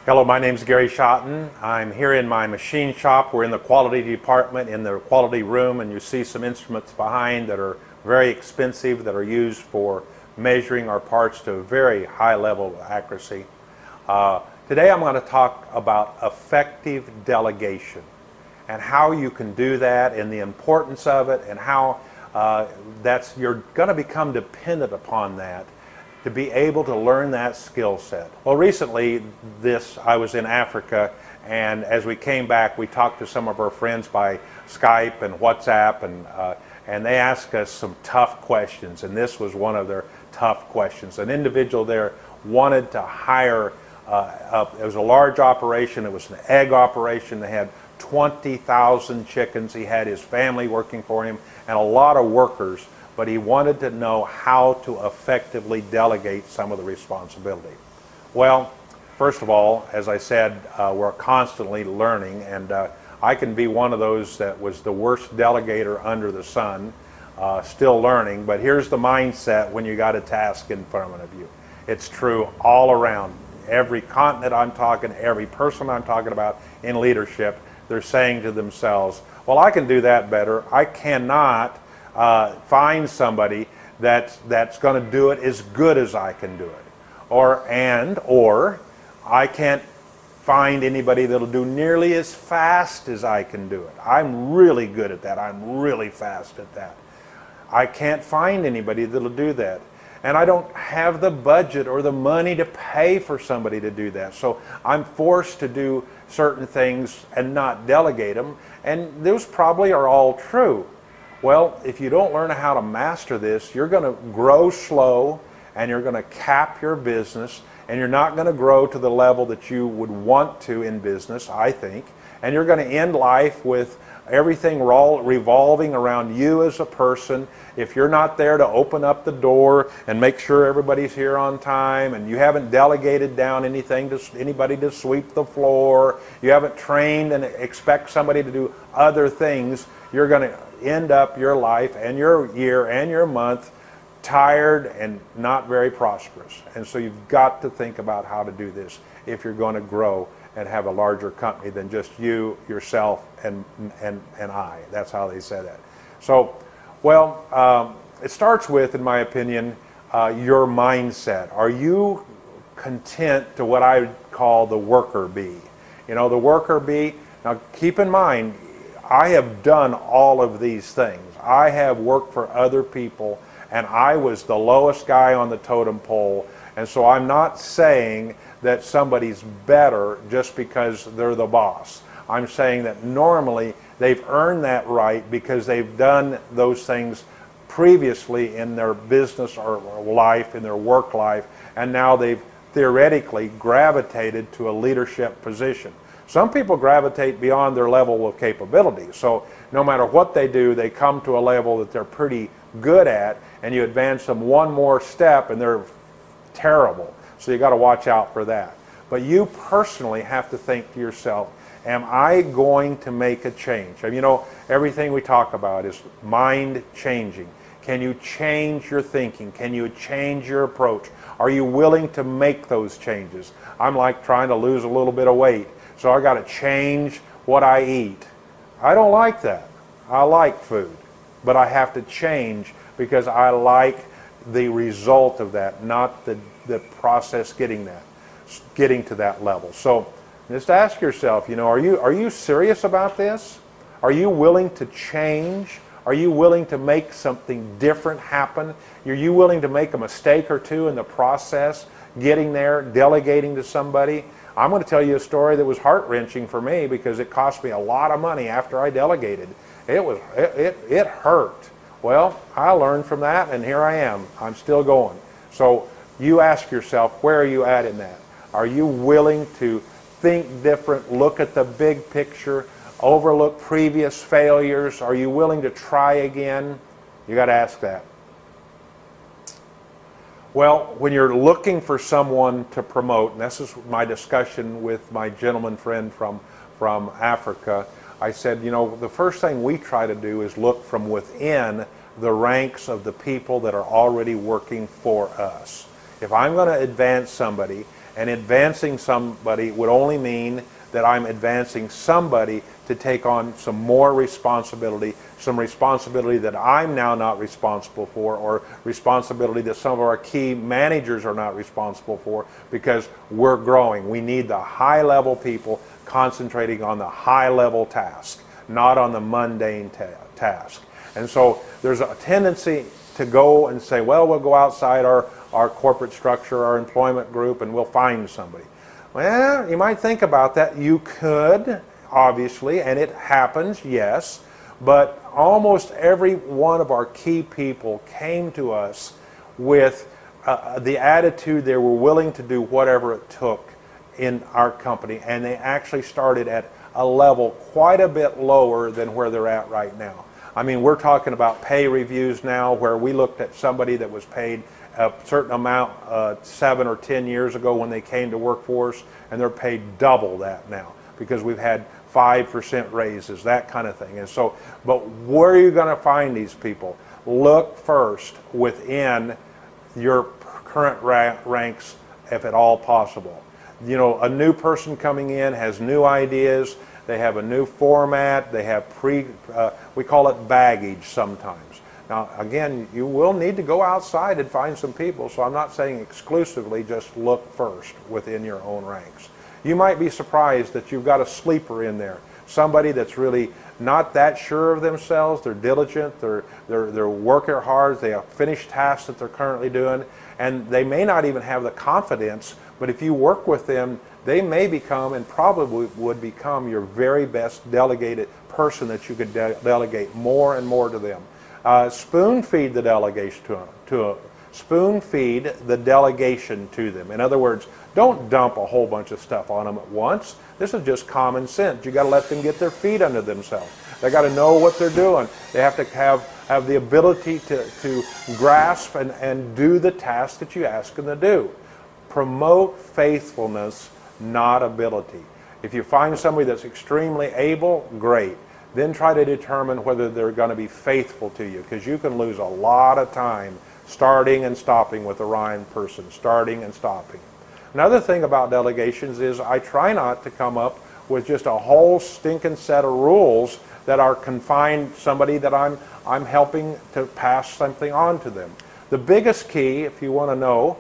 Hello, my name is Gary Schotten. I'm here in my machine shop. We're in the quality department in the quality room, and you see some instruments behind that are very expensive that are used for measuring our parts to a very high level of accuracy. Today I'm going to talk about effective delegation and how you can do that and the importance of it and how you're going to become dependent upon that to be able to learn that skill set. Well, recently I was in Africa, and as we came back we talked to some of our friends by Skype and WhatsApp, and they asked us some tough questions, and this was one of their tough questions. An individual there wanted to hire, it was a large operation, it was an egg operation. They had 20,000 chickens, he had his family working for him and a lot of workers, but he wanted to know how to effectively delegate some of the responsibility. Well, first of all, as I said, we're constantly learning, and I can be one of those that was the worst delegator under the sun, still learning, but here's the mindset when you got a task in front of you. It's true all around. Every continent I'm talking, every person I'm talking about in leadership, they're saying to themselves, well, I can do that better. I cannot find somebody that's going to do it as good as I can do it, or I can't find anybody that'll do nearly as fast as I can do it. I'm really good at that. I'm really fast at that. I can't find anybody that'll do that, and I don't have the budget or the money to pay for somebody to do that, so I'm forced to do certain things and not delegate them, and those probably are all true. Well, if you don't learn how to master this, you're going to grow slow, and you're going to cap your business, and you're not going to grow to the level that you would want to in business, I think, and you're going to end life with everything revolving around you as a person. If you're not there to open up the door and make sure everybody's here on time, and you haven't delegated down anything to anybody to sweep the floor, you haven't trained and expect somebody to do other things, you're going to end up your life and your year and your month tired and not very prosperous. And so you've got to think about how to do this if you're going to grow and have a larger company than just you, yourself, and I. That's how they say that. So, well, it starts with, in my opinion, your mindset. Are you content to what I would call the worker bee? You know, the worker bee. Now, keep in mind, I have done all of these things. I have worked for other people, and I was the lowest guy on the totem pole, and so I'm not saying that somebody's better just because they're the boss. I'm saying that normally they've earned that right because they've done those things previously in their business or life, in their work life, and now they've theoretically gravitated to a leadership position. Some people gravitate beyond their level of capability, so no matter what they do, they come to a level that they're pretty good at, and you advance them one more step and they're terrible. So you got to watch out for that. But you personally have to think to yourself, am I going to make a change? I mean, you know, everything we talk about is mind changing. Can you change your thinking? Can you change your approach? Are you willing to make those changes? I'm like trying to lose a little bit of weight, so I got to change what I eat. I don't like that. I like food, but I have to change because I like the result of that, not the process getting to that level. So just ask yourself, you know, are you serious about this? Are you willing to change? Are you willing to make something different happen? Are you willing to make a mistake or two in the process, getting there, delegating to somebody? I'm going to tell you a story that was heart-wrenching for me because it cost me a lot of money after I delegated. It hurt. Well, I learned from that, and here I am. I'm still going. So you ask yourself, where are you at in that? Are you willing to think different, look at the big picture, overlook previous failures? Are you willing to try again? You got to ask that. Well, when you're looking for someone to promote, and this is my discussion with my gentleman friend from Africa, I said, you know, the first thing we try to do is look from within the ranks of the people that are already working for us. If I'm going to advance somebody And advancing somebody would only mean that I'm advancing somebody to take on some more responsibility, some responsibility that I'm now not responsible for, or responsibility that some of our key managers are not responsible for, because we're growing. We need the high-level people concentrating on the high-level task, not on the mundane task. And so there's a tendency to go and say, well, we'll go outside our corporate structure, our employment group, and we'll find somebody. Well, you might think about that. You could, obviously, and it happens, yes, but almost every one of our key people came to us with the attitude they were willing to do whatever it took in our company, and they actually started at a level quite a bit lower than where they're at right now. I mean, we're talking about pay reviews now where we looked at somebody that was paid a certain amount 7 or 10 years ago when they came to work for us, and they're paid double that now because we've had 5% raises, that kind of thing. And so, but where are you going to find these people? Look first within your current ranks, if at all possible. You know, a new person coming in has new ideas. They have a new format. They have we call it baggage sometimes. Now, again, you will need to go outside and find some people, so I'm not saying exclusively just look first within your own ranks. You might be surprised that you've got a sleeper in there, somebody that's really not that sure of themselves. They're diligent, they're working hard, they have finished tasks that they're currently doing, and they may not even have the confidence, but if you work with them, they may become and probably would become your very best delegated person that you could delegate more and more to them. Spoon feed the delegation spoon feed the delegation to them. In other words, don't dump a whole bunch of stuff on them at once. This is just common sense. You got to let them get their feet under themselves. They got to know what they're doing. They have to have the ability to grasp and do the task that you ask them to do. Promote faithfulness, not ability. If you find somebody that's extremely able, great. Then try to determine whether they're going to be faithful to you, because you can lose a lot of time starting and stopping with the wrong person, starting and stopping. Another thing about delegations is I try not to come up with just a whole stinking set of rules that are confined somebody that I'm helping to pass something on to them. The biggest key, if you want to know,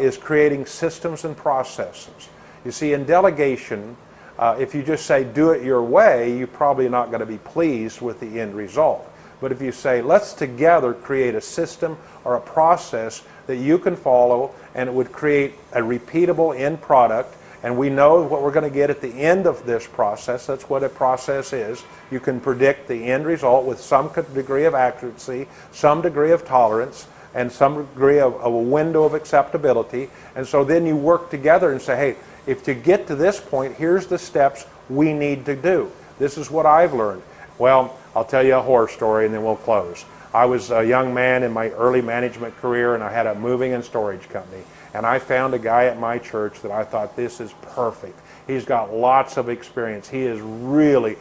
is creating systems and processes. You see, in delegation, if you just say, do it your way, you're probably not going to be pleased with the end result. But if you say, let's together create a system or a process that you can follow, and it would create a repeatable end product, and we know what we're going to get at the end of this process. That's what a process is. You can predict the end result with some degree of accuracy, some degree of tolerance, and some degree of a window of acceptability. And so then you work together and say, hey, if to get to this point, here's the steps we need to do. This is what I've learned. Well, I'll tell you a horror story and then we'll close. I was a young man in my early management career, and I had a moving and storage company. And I found a guy at my church that I thought, this is perfect. He's got lots of experience. He's really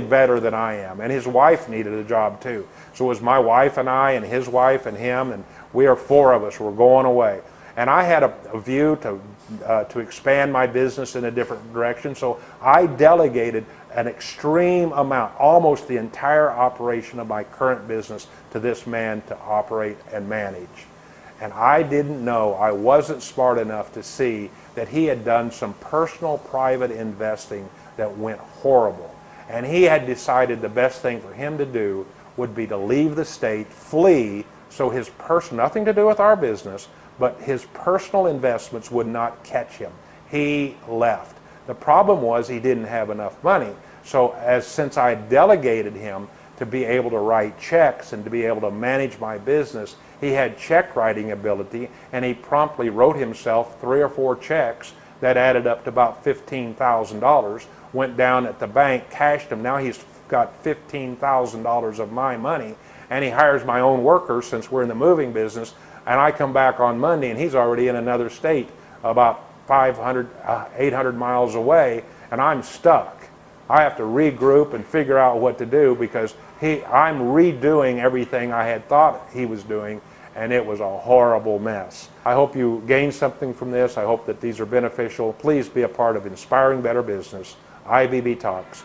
better than I am. And his wife needed a job too. So it was my wife and I and his wife and him, and we are 4 of us. We're going away. And I had a view to expand my business in a different direction. So I delegated an extreme amount, almost the entire operation of my current business, to this man to operate and manage. And I didn't know, I wasn't smart enough to see that he had done some personal private investing that went horrible. And he had decided the best thing for him to do would be to leave the state, flee, so his nothing to do with our business, but his personal investments would not catch him. He left. The problem was he didn't have enough money. So since I delegated him to be able to write checks and to be able to manage my business, he had check writing ability, and he promptly wrote himself 3 or 4 checks that added up to about $15,000, went down at the bank, cashed them. Now he's got $15,000 of my money, and he hires my own workers since we're in the moving business, and I come back on Monday and he's already in another state about 800 miles away, and I'm stuck. I have to regroup and figure out what to do because I'm redoing everything I had thought he was doing, and it was a horrible mess. I hope you gained something from this. I hope that these are beneficial. Please be a part of Inspiring Better Business, IBB Talks.